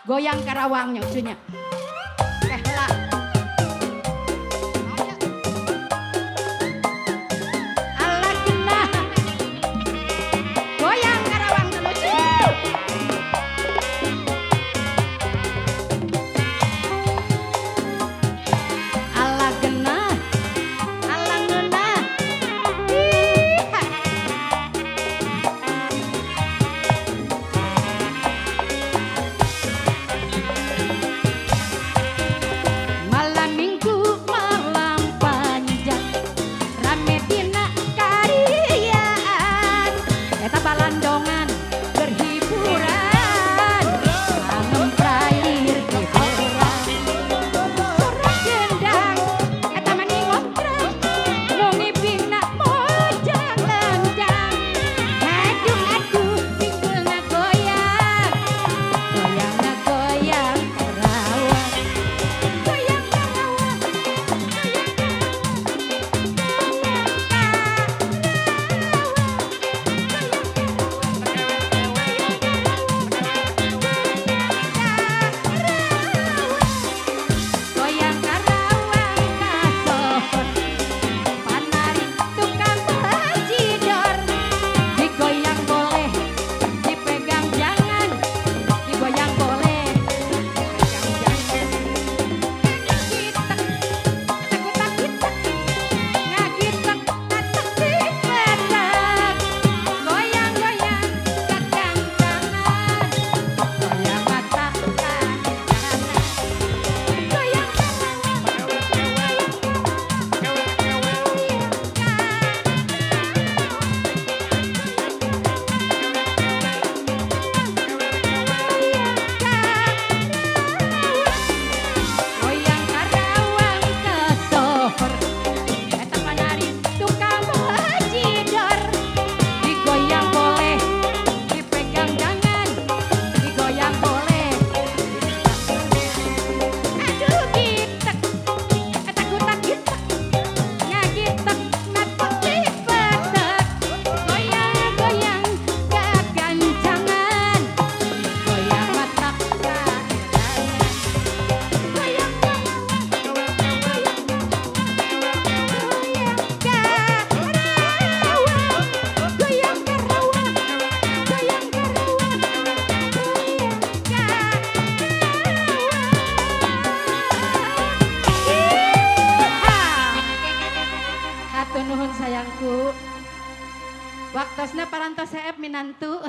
Goyang Karawangnya cunya. Lah. Allah genah. Goyang Karawang dulu cuy. Allah genah. Allah ngeunah. Iha. Malam minggu malam panjang rame dina kariaan eta balandongan berhiburan ngemprair di orang sorak gendang eta mani ngomprang nu ngipina mojang lendang aduh aduh pinggulna goyang goyangna goyang Karawang goyang Karawang goyang Karawang kasohor panari tukang bajidor digoyang boleh dipegang jangan digoyang boleh dipegang jangan ngagitek takutak gitek ngagitek tatak dipetak goyang goyang kekancangan goyang mata kanan goyang goyang Karawang kasohor eta panari tukang bajidor digoyang boleh dipegang jangan digoyang boleh aduh gitek eta gutak gitek ngagitek natak dipetek goyang goyang kekancangan goyang mata kanan goyang Karawang goyang Karawang goyang Karawang goyang Karawang. Hatur nuhun sayangku. Waktosna parantos saeb minantu.